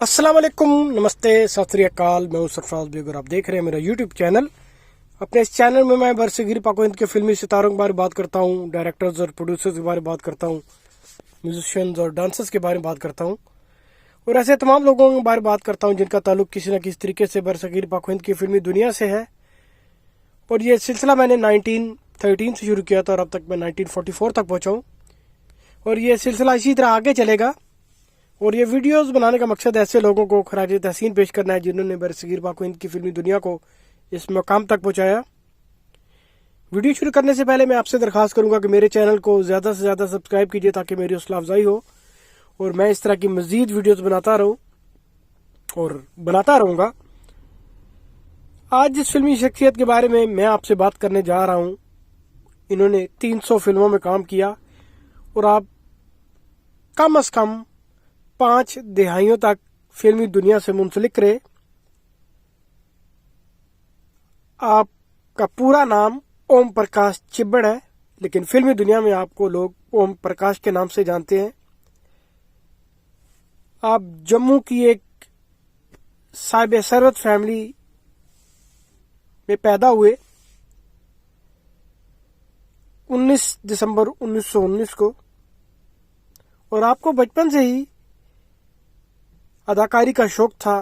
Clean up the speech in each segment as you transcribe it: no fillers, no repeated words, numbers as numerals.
अस्सलाम वालेकुम, नमस्ते, सत श्री अकाल। मैं हूं सरफराज बेग और आप देख रहे हैं मेरा यूट्यूब चैनल। अपने इस चैनल में मैं बरसगीर पाक के फिल्मी सितारों के बारे में बात करता हूं, डायरेक्टर्स और प्रोड्यूसर्स के बारे में बात करता हूं, म्यूजिशियंस और डांसर्स के बारे में बात करता हूं और ऐसे तमाम लोगों के बारे में बात करता हूं जिनका ताल्लुक किसी न किसी तरीके से बरसगीर पाक की फिल्मी दुनिया से है। और ये सिलसिला मैंने 1913 से शुरू किया था और अब तक मैं 1944 तक पहुंचा हूँ और ये सिलसिला इसी तरह आगे चलेगा। और ये वीडियोस बनाने का मकसद ऐसे लोगों को खराज तहसीन पेश करना है जिन्होंने बरसगीर पाक की फिल्मी दुनिया को इस मकाम तक पहुंचाया। वीडियो शुरू करने से पहले मैं आपसे दरखास्त करूंगा कि मेरे चैनल को ज़्यादा से ज़्यादा सब्सक्राइब कीजिए ताकि मेरी हौसला अफजाई हो और मैं इस तरह की मज़ीद वीडियोस बनाता रहूं और बनाता रहूंगा। आज जिस फिल्मी शख्सियत के बारे में मैं आपसे बात करने जा रहा हूं, इन्होंने 300 फिल्मों में काम किया और आप कम अज कम 5 दहाइयों तक फिल्मी दुनिया से मुंसलिक रहे। आपका पूरा नाम ओम प्रकाश चिब्बड़ है, लेकिन फिल्मी दुनिया में आपको लोग ओम प्रकाश के नाम से जानते हैं। आप जम्मू की एक साहिब सरवत फैमिली में पैदा हुए 19 दिसंबर 1919 को और आपको बचपन से ही अदाकारी का शौक था,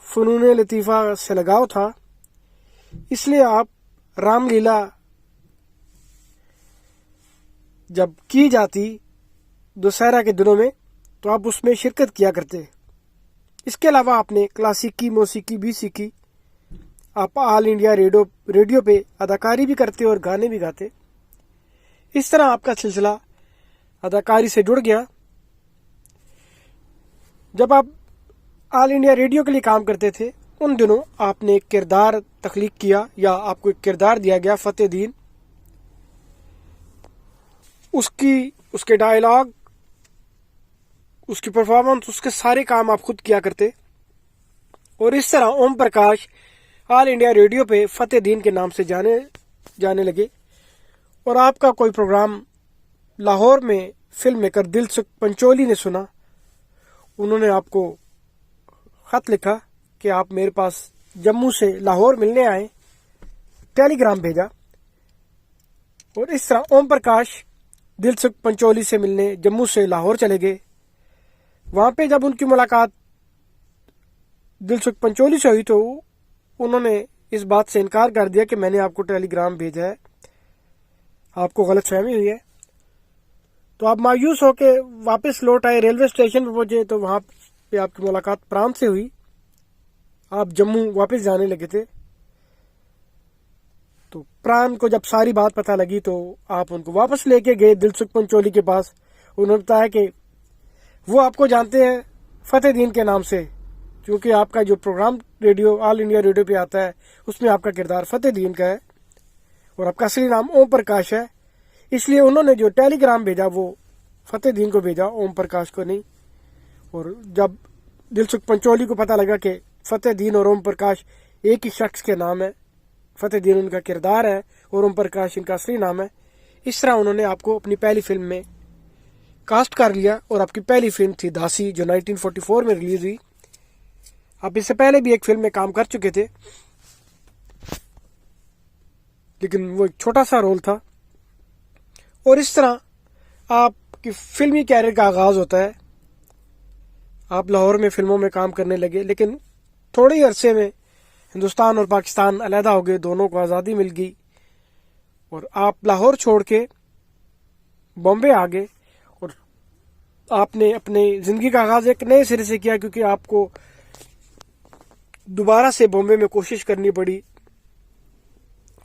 फनून लतीफ़ा से लगाव था, इसलिए आप रामलीला जब की जाती दशहरा के दिनों में तो आप उसमें शिरकत किया करते। इसके अलावा आपने क्लासिकी मौसीकी भी सीखी। आप ऑल इंडिया रेडियो पे अदाकारी भी करते और गाने भी गाते। इस तरह आपका सिलसिला अदाकारी से जुड़ गया। जब आप ऑल इंडिया रेडियो के लिए काम करते थे उन दिनों आपने एक किरदार तख्लीक किया या आपको एक किरदार दिया गया फतेह दीन। उसके डायलॉग, उसकी परफॉर्मेंस, उसके सारे काम आप खुद किया करते और इस तरह Om Prakash all India radio पे फतेह दीन के नाम से जाने लगे। और आपका कोई प्रोग्राम लाहौर में फिल्म मेकर दिलसुख पंचोली ने सुना। उन्होंने आपको खत लिखा कि आप मेरे पास जम्मू से लाहौर मिलने आए, टेलीग्राम भेजा और इस तरह ओम प्रकाश दिलसुख पंचोली से मिलने जम्मू से लाहौर चले गए। वहां पे जब उनकी मुलाकात दिलसुख पंचोली से हुई तो उन्होंने इस बात से इनकार कर दिया कि मैंने आपको टेलीग्राम भेजा है, आपको गलतफहमी हुई है। तो आप मायूस होकर वापस लौट आए, रेलवे स्टेशन पर पहुंचे तो वहां पे आपकी मुलाकात प्राण से हुई। आप जम्मू वापस जाने लगे थे तो प्राण को जब सारी बात पता लगी तो आप उनको वापस लेके गए दिलसुख पंचोली के पास। उन्होंने बताया कि वो आपको जानते हैं फतेह दीन के नाम से, क्योंकि आपका जो programme radio all India radio पे आता है उसमें आपका किरदार फतेह दीन का है और आपका असली नाम ओम प्रकाश है। इसलिए उन्होंने जो टेलीग्राम भेजा वो फतेह दीन को भेजा, ओम प्रकाश को नहीं। और जब दिलसुख पंचोली को पता लगा कि फतेह दीन और ओम प्रकाश एक ही शख्स के नाम है, फतेह दीन उनका किरदार है और ओम प्रकाश इनका असली नाम है, इस तरह उन्होंने आपको अपनी पहली फिल्म में कास्ट कर लिया। और आपकी पहली फिल्म थी दासी, जो 1944 में रिलीज हुई। आप इससे पहले भी एक फिल्म में काम कर चुके थे, लेकिन वो एक छोटा सा रोल था। और इस तरह आपकी फिल्मी कैरियर का आगाज होता है। आप लाहौर में फिल्मों में काम करने लगे, लेकिन थोड़े ही अरसे में हिंदुस्तान और पाकिस्तान अलहदा हो गए, दोनों को आज़ादी मिल गई और आप लाहौर छोड़ के बॉम्बे आ गए और आपने अपने जिंदगी का आगाज एक नए सिरे से किया, क्योंकि आपको दोबारा से बॉम्बे में कोशिश करनी पड़ी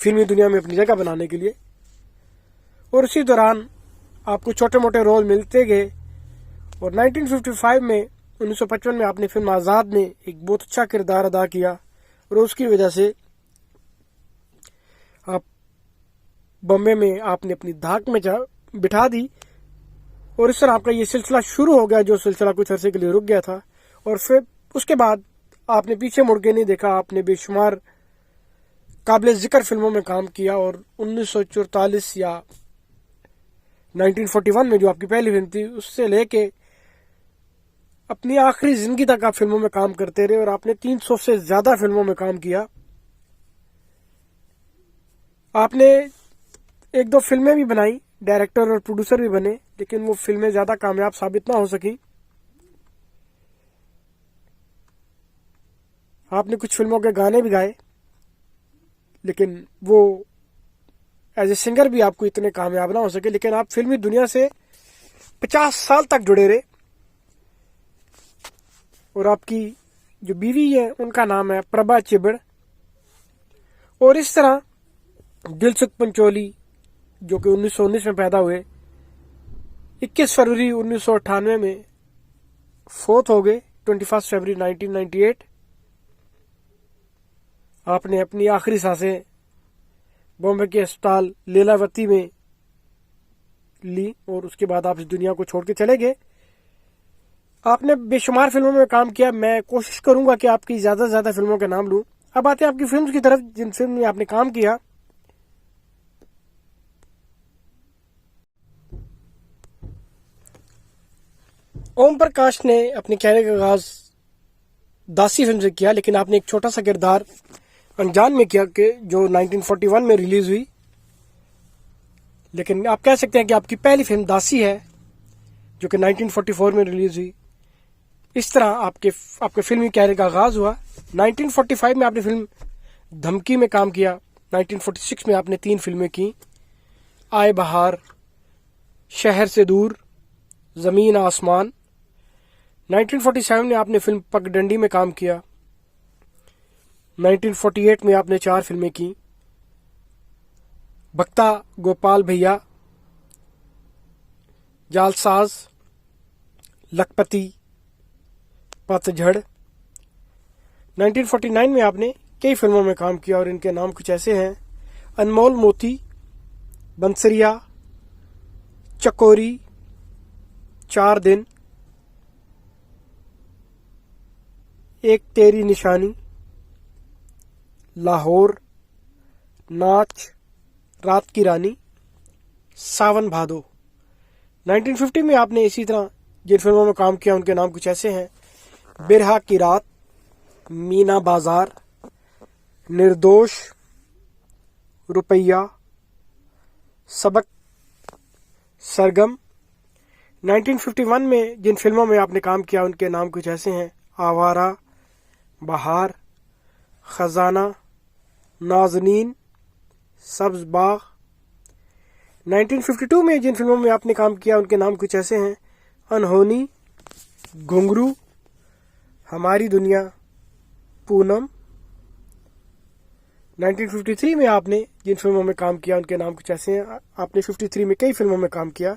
फिल्मी दुनिया में अपनी जगह बनाने के लिए। और इसी दौरान आपको छोटे मोटे रोल मिलते गए और 1955 में 1955 में आपने फिल्म आज़ाद में एक बहुत अच्छा किरदार अदा किया और उसकी वजह से आप बॉम्बे में आपने अपनी धाक में बिठा दी और इस तरह आपका ये सिलसिला शुरू हो गया, जो सिलसिला कुछ अरसे के लिए रुक गया था। और फिर उसके बाद आपने पीछे मुड़ के नहीं देखा, आपने बेशुमार काबिल जिक्र फिल्मों में काम किया और 1944 या 1941 में जो आपकी पहली फिल्म थी उससे लेके अपनी आखिरी जिंदगी तक आप फिल्मों में काम करते रहे और आपने 300 से ज्यादा फिल्मों में काम किया। आपने एक दो फिल्में भी बनाई, डायरेक्टर और प्रोड्यूसर भी बने, लेकिन वो फिल्में ज्यादा कामयाब साबित ना हो सकी। आपने कुछ फिल्मों के गाने भी गाए, लेकिन वो एज ए सिंगर भी आपको इतने कामयाब ना हो सके। लेकिन आप फिल्मी दुनिया से 50 साल तक जुड़े रहे और आपकी जो बीवी है उनका नाम है प्रभा चिबड़। और इस तरह दिलसुख पंचोली जो कि 1919 में पैदा हुए, 21 फरवरी 1998 में फोत हो गए, 21 फरवरी 1998। आपने अपनी आखिरी सांसें बॉम्बे के अस्पताल लीलावती में ली और उसके बाद आप इस दुनिया को छोड़ के चले गए। आपने बेशुमार फिल्मों में काम किया। मैं कोशिश करूंगा कि आपकी ज्यादा से ज्यादा फिल्मों के नाम लूं। अब आते हैं आपकी फिल्म की तरफ, जिन फिल्म में आपने काम किया। ओम प्रकाश ने अपने कैरियर का आगाज दासी फिल्म से किया, लेकिन आपने एक छोटा सा किरदार अनजान में किया कि जो 1941 में रिलीज हुई। लेकिन आप कह सकते हैं कि आपकी पहली फिल्म दासी है जो कि 1944 में रिलीज हुई। इस तरह आपके फिल्मी कैरियर का आगाज हुआ। 1945 में आपने फिल्म धमकी में काम किया। 1946 में आपने 3 फिल्में की, आए बहार, शहर से दूर, जमीन आसमान। 1947 में आपने फिल्म पगडंडी में काम किया। 1948 में आपने 4 फिल्में की, भक्ता गोपाल भैया, जालसाज, लखपति, पतझड़। 1949 में आपने कई फिल्मों में काम किया और इनके नाम कुछ ऐसे हैं: अनमोल मोती, बंसरिया, चकोरी, 4 दिन, एक तेरी निशानी, लाहौर, नाच, रात की रानी, सावन भादो। 1950 में आपने इसी तरह जिन फिल्मों में काम किया उनके नाम कुछ ऐसे हैं: बिरहा की रात, मीना बाजार, निर्दोष, रुपैया, सबक, सरगम। 1951 में जिन फिल्मों में आपने काम किया उनके नाम कुछ ऐसे हैं: आवारा, बहार, खजाना, नाजनीन, सब्ज बाग। 1952 में जिन फिल्मों में आपने काम किया उनके नाम कुछ ऐसे हैं: अनहोनी, घुंघरू, हमारी दुनिया, पूनम। 1953 में आपने जिन फिल्मों में काम किया उनके नाम कुछ ऐसे हैं। आपने 53 में कई फिल्मों में काम किया,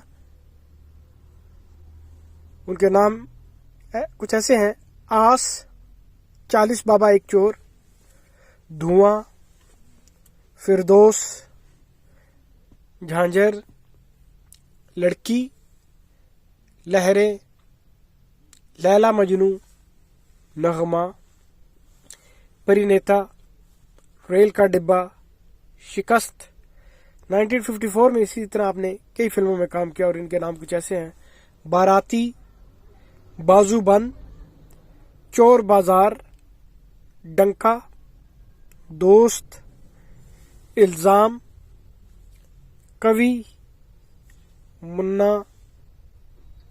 उनके नाम कुछ ऐसे हैं: आस, 40 बाबा एक चोर, धुआं, फिरदौस, झांझर, लड़की, लहरें, लैला मजनू, नगमा, परिनेता, रेल का डिब्बा, शिकस्त। 1954 में इसी तरह आपने कई फिल्मों में काम किया और इनके नाम कुछ ऐसे हैं: बाराती, बाजूबंद, चोर बाजार, डंका, दोस्त, इल्जाम, कवि, मुन्ना,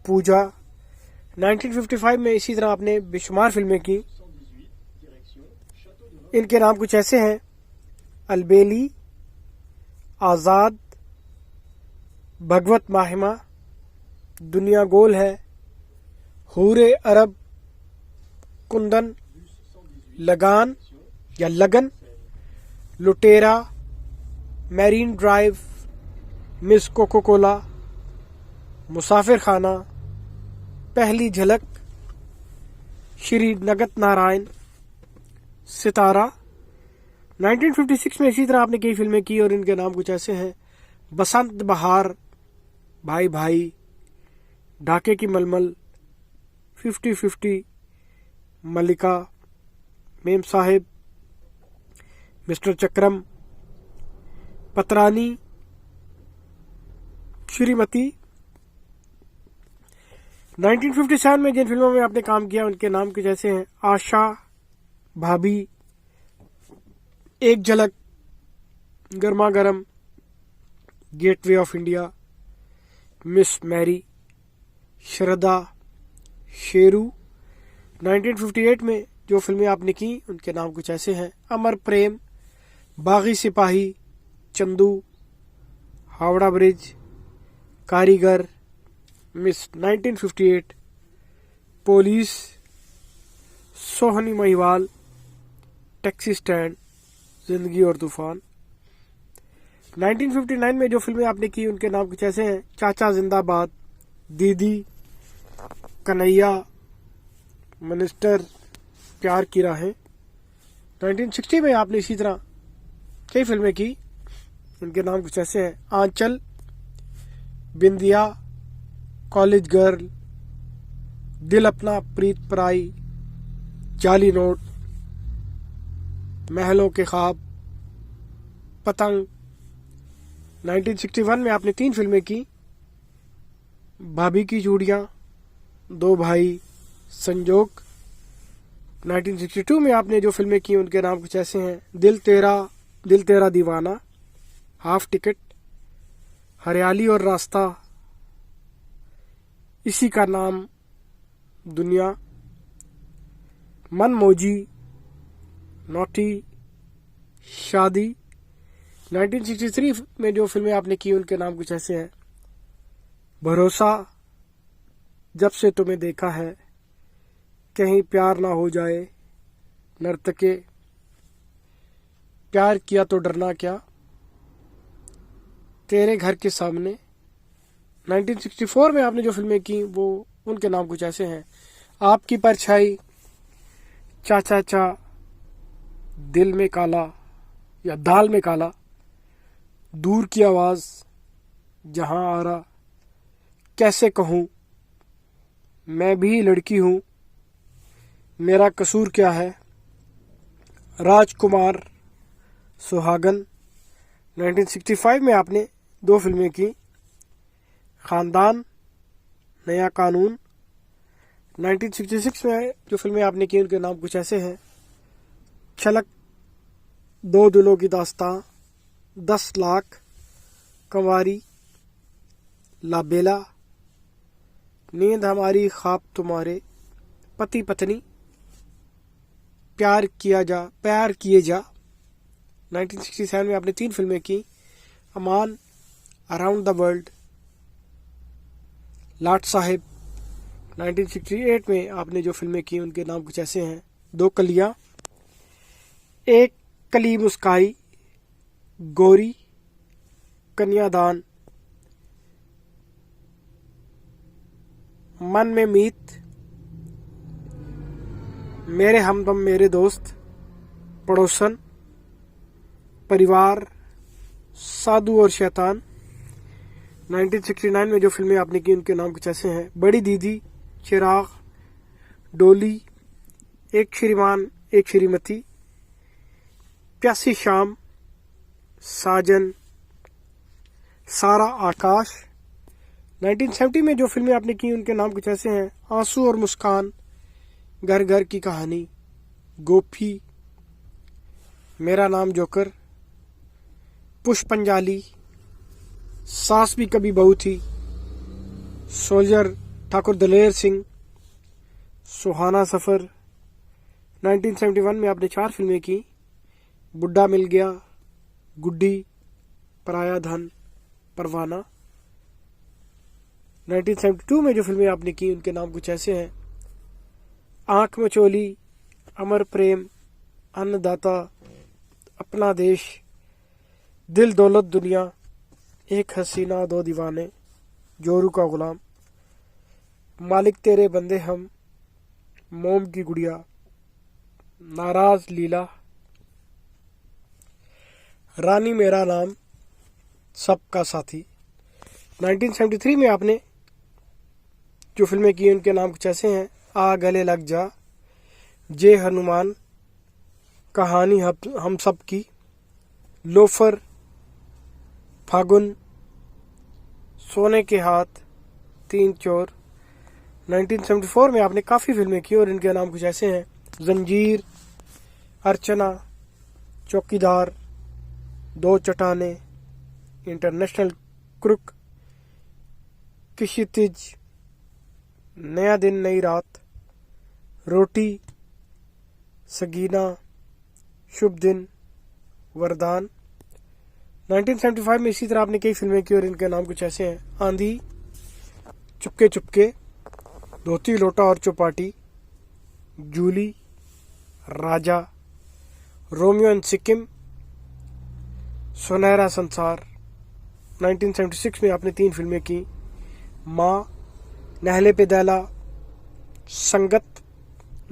पूजा। 1955 में इसी तरह आपने बेशुमार फिल्में की। इनके नाम कुछ ऐसे हैं: अलबेली, आजाद, भगवत माहिमा, दुनिया गोल है, हूरे अरब, कुंदन, लगान या Lagan, Lootera, Marine Drive, Miss Coca Cola, Musafir Khana, पहली झलक, श्री नगत नारायण, सितारा। 1956 में इसी तरह आपने कई फिल्में की और इनके नाम कुछ ऐसे हैं: बसंत बहार, भाई भाई, ढाके की मलमल, 50-50, मलिका, मेम साहिब, मिस्टर चक्रम, पतरानी, श्रीमती। 1957 में जिन फिल्मों में आपने काम किया उनके नाम कुछ ऐसे हैं: आशा, भाभी, एक Jhalak, Garma Garam, Gateway of India, Miss Mary, Shraddha, Sheru. 1958 में जो फिल्में आपने की उनके नाम कुछ ऐसे हैं: अमर प्रेम, बागी सिपाही, चंदू, हावड़ा ब्रिज, कारीगर, मिस 1958, पुलिस, सोहनी महिवाल, टैक्सी स्टैंड, जिंदगी और तूफान। 1959 में जो फिल्में आपने की उनके नाम कुछ ऐसे हैं: चाचा जिंदाबाद, दीदी, कन्हैया, मिनिस्टर, प्यार की राहें। 1960 में आपने इसी तरह कई फिल्में की, उनके नाम कुछ ऐसे हैं: आंचल, बिंदिया, कॉलेज गर्ल, दिल अपना प्रीत पराई, जाली नोट, महलों के ख्वाब, पतंग। 1961 में आपने 3 फिल्में की: भाभी की चूड़ियां, दो भाई, संजोग। 1962 में आपने जो फिल्में की उनके नाम कुछ ऐसे हैं: दिल तेरा दीवाना, हाफ टिकट, हरियाली और रास्ता, इसी का नाम दुनिया, मन मौजी, नोटी, शादी। 1963 में जो फिल्में आपने की उनके नाम कुछ ऐसे हैं: भरोसा, जब से तुम्हें देखा है, कहीं प्यार ना हो जाए, नर्तके, प्यार किया तो डरना क्या, तेरे घर के सामने। 1964 में आपने जो फिल्में की वो उनके नाम कुछ ऐसे हैं: आपकी परछाई, चाचा चा, दिल में काला या दाल में काला, दूर की आवाज, जहां आ रहा, कैसे कहूं, मैं भी लड़की हूं, मेरा कसूर क्या है, राजकुमार, सुहागन। 1965 में आपने 2 फिल्में की: खानदान, नया कानून। 1966 में जो फिल्में आपने की उनके नाम कुछ ऐसे हैं: छलक, दो दिलों की दास्तां, 10 लाख, कंवारी, लाबेला, नींद हमारी ख्वाब तुम्हारे, पति पत्नी, प्यार किए जा। 1967 में आपने 3 फिल्में की: अमान, अराउंड द वर्ल्ड, लाट साहिब। 1968 में आपने जो फिल्में की उनके नाम कुछ ऐसे हैं: 2 कलियां, एक कली मुस्काई, गोरी, कन्यादान, मन में मीत, मेरे हमदम मेरे दोस्त, पड़ोसन, परिवार, साधु और शैतान। 1969 में जो फिल्में आपने की उनके नाम कुछ ऐसे हैं: बड़ी दीदी, चिराग, डोली, एक श्रीमान एक श्रीमती, प्यासी शाम, साजन, सारा आकाश। 1970 में जो फिल्में आपने की उनके नाम कुछ ऐसे हैं: आंसू और मुस्कान, घर घर की कहानी, गोपी, मेरा नाम जोकर, पुष्पंजाली, सास भी कभी बहू थी, सोल्जर, ठाकुर दलेर सिंह, सुहाना सफर। 1971 में आपने 4 फिल्में की: बुड्ढा मिल गया, गुड्डी, पराया धन, परवाना। 1972 में जो फिल्में आपने की उनके नाम कुछ ऐसे हैं: आंख मचोली, अमर प्रेम, अन्नदाता, अपना देश, दिल दौलत दुनिया, एक हसीना दो दीवाने, जोरू का गुलाम, मालिक तेरे बंदे हम, मोम की गुड़िया, नाराज लीला, रानी मेरा नाम, सबका साथी। 1973 में आपने जो फिल्में की उनके नाम कुछ ऐसे हैं: आ गले लग जा, जे हनुमान, कहानी हम सब की, लोफर, फागुन, सोने के हाथ, 3 चोर। 1974 में आपने काफ़ी फिल्में की और इनके नाम कुछ ऐसे हैं: जंजीर, अर्चना, चौकीदार, दो चट्टाने, इंटरनेशनल क्रुक, क्षितिज, नया दिन नई रात, रोटी, सगीना, शुभ दिन, वरदान। 1975 में इसी तरह आपने कई फिल्में की और इनके नाम कुछ ऐसे हैं: आंधी, चुपके चुपके, धोती लोटा और चौपाटी, जूली, राजा, रोमियो एंड सिक्किम, सुनहरा संसार। 1976 में आपने 3 फिल्में की: माँ, नहले पे दैला, संगत।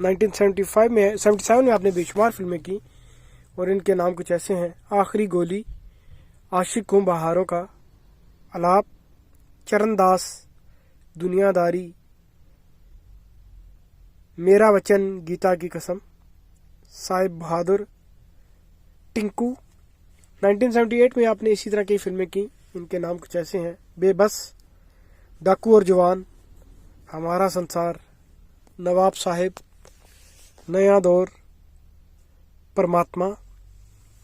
1977 में आपने बेशुमार फिल्में की और इनके नाम कुछ ऐसे हैं: आखिरी गोली, आशिक हूँ बहारों का, अलाप, चरणदास, दुनियादारी, मेरा वचन, गीता की कसम, साहिब बहादुर, टिंकू। 1978 में आपने इसी तरह की फिल्में की, इनके नाम कुछ ऐसे हैं: बेबस, डाकू और जवान, हमारा संसार, नवाब साहिब, नया दौर, परमात्मा।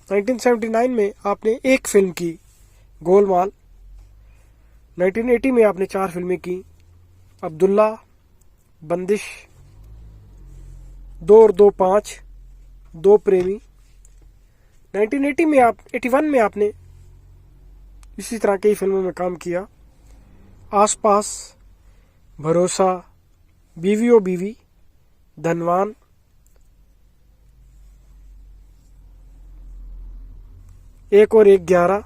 1979 में आपने एक फिल्म की, गोलमाल। 1980 में आपने 4 फिल्में की: अब्दुल्ला, बंदिश, 2 और 2 5, 2 प्रेमी। 1981 में आपने इसी तरह कई फिल्मों में काम किया: आसपास, भरोसा, बीवी ओ बीवी, धनवान, एक और एक 11,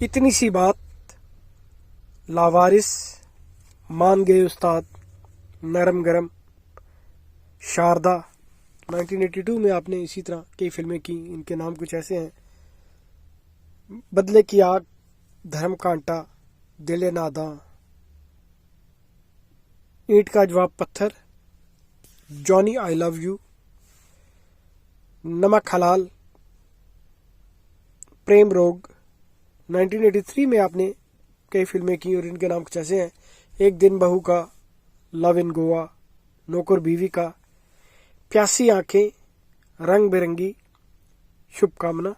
इतनी सी बात, लावारिस, मान गए उस्ताद, नरम गरम, शारदा। 1982 में आपने इसी तरह कई फिल्में की, इनके नाम कुछ ऐसे हैं: बदले की आग, धर्म कांटा, दिले नादा, ईंट का जवाब पत्थर, जॉनी आई लव यू, नमक हलाल, प्रेम रोग। 1983 में आपने कई फिल्में की और इनके नाम कुछ ऐसे हैं: एक दिन बहू का, लव इन गोवा, नौकर बीवी का, प्यासी आंखें, रंग बिरंगी, शुभकामना।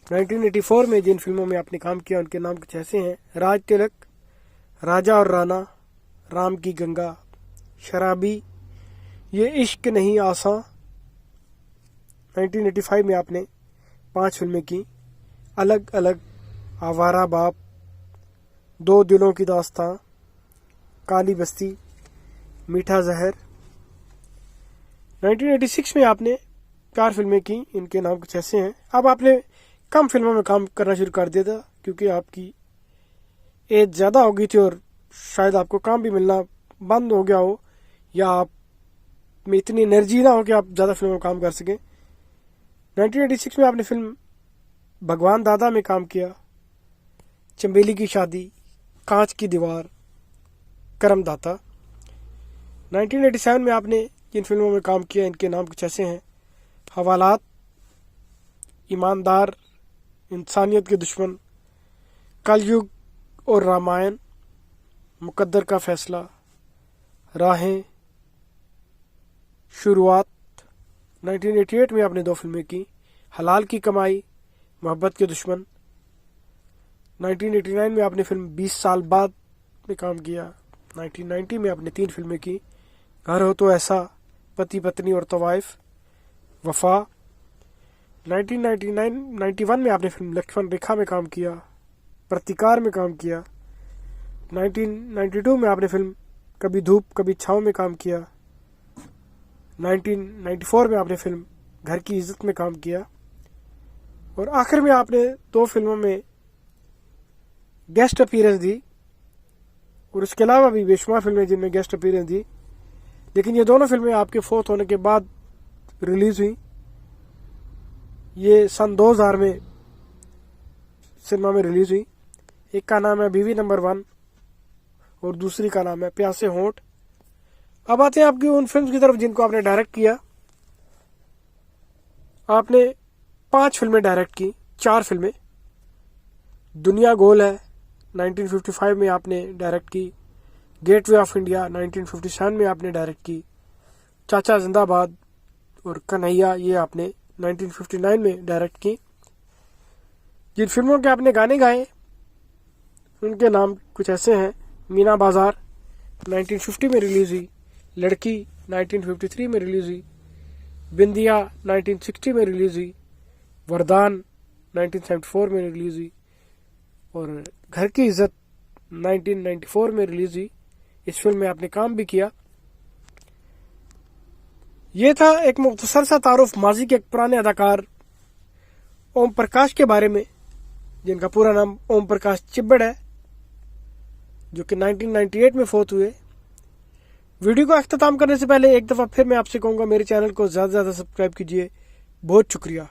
1984 में जिन फिल्मों में आपने काम किया उनके नाम कुछ ऐसे हैं: राज तिलक, राजा और राणा, राम की गंगा, शराबी, ये इश्क नहीं आसा। 1985 में आपने 5 फिल्में की: अलग अलग, आवारा बाप, 2 दिलों की दास्तां, काली बस्ती, मीठा जहर। 1986 में आपने 4 फिल्में की, इनके नाम कुछ ऐसे हैं। अब आपने कम फिल्मों में काम करना शुरू कर दिया था क्योंकि आपकी एज ज़्यादा हो गई थी और शायद आपको काम भी मिलना बंद हो गया हो या आप में इतनी एनर्जी ना हो कि आप ज़्यादा फिल्मों में काम कर सकें। 1986 में आपने फिल्म भगवान दादा में काम किया, चंबेली की शादी, कांच की दीवार, करमदाता। 1987 में आपने जिन फिल्मों में काम किया इनके नाम कुछ ऐसे हैं: हवालात, ईमानदार, इंसानियत के दुश्मन, कलयुग और रामायण, मुकद्दर का फैसला, राहें, शुरुआत। 1988 में आपने 2 फिल्में की, हलाल की कमाई, मोहब्बत के दुश्मन। 1989 में आपने फिल्म 20 साल बाद में काम किया। 1990 में आपने 3 फिल्में की, घर हो तो ऐसा, पति पत्नी और तवाइफ, वफा। 1991 में आपने फिल्म लक्ष्मण रेखा में काम किया, प्रतिकार में काम किया। 1992 में आपने फिल्म कभी धूप कभी छाँव में काम किया। 1994 में आपने फिल्म घर की इज्जत में काम किया और आखिर में आपने 2 फिल्मों में गेस्ट अपीयरेंस दी और उसके अलावा भी बेशुमार फिल्में जिनमें गेस्ट अपीयरेंस दी, लेकिन ये दोनों फिल्में आपके फोर्थ होने के बाद रिलीज हुई। ये सन 2000 में सिनेमा में रिलीज हुई। एक का नाम है बीवी नंबर 1 और दूसरी का नाम है प्यासे होंठ। अब आते हैं आपकी उन फिल्म की तरफ जिनको आपने डायरेक्ट किया। आपने 5 फिल्में डायरेक्ट की, 4 फिल्में। दुनिया गोल है 1955 में आपने डायरेक्ट की, गेटवे ऑफ इंडिया 1957 में आपने डायरेक्ट की। चाचा जिंदाबाद और कन्हैया ये आपने 1959 में डायरेक्ट की। जिन फिल्मों के आपने गाने गाए उनके नाम कुछ ऐसे हैं। मीना बाजार 1950 में रिलीज हुई, लड़की 1953 में रिलीज हुई, बिंदिया 1960 में रिलीज हुई, वरदान 1974 में रिलीज हुई और घर की इज्जत 1994 में रिलीज हुई। इस फिल्म में आपने काम भी किया। ये था एक मुख्तसर सा तारुफ माजी के एक पुराने अदाकार ओम प्रकाश के बारे में, जिनका पूरा नाम ओम प्रकाश चिब्बड़ है, जो कि 1998 में फौत हुए। वीडियो को अख्ताम करने से पहले एक दफ़ा फिर मैं आपसे कहूँगा मेरे चैनल को ज़्यादा से ज़्यादा सब्सक्राइब कीजिए। बहुत शुक्रिया।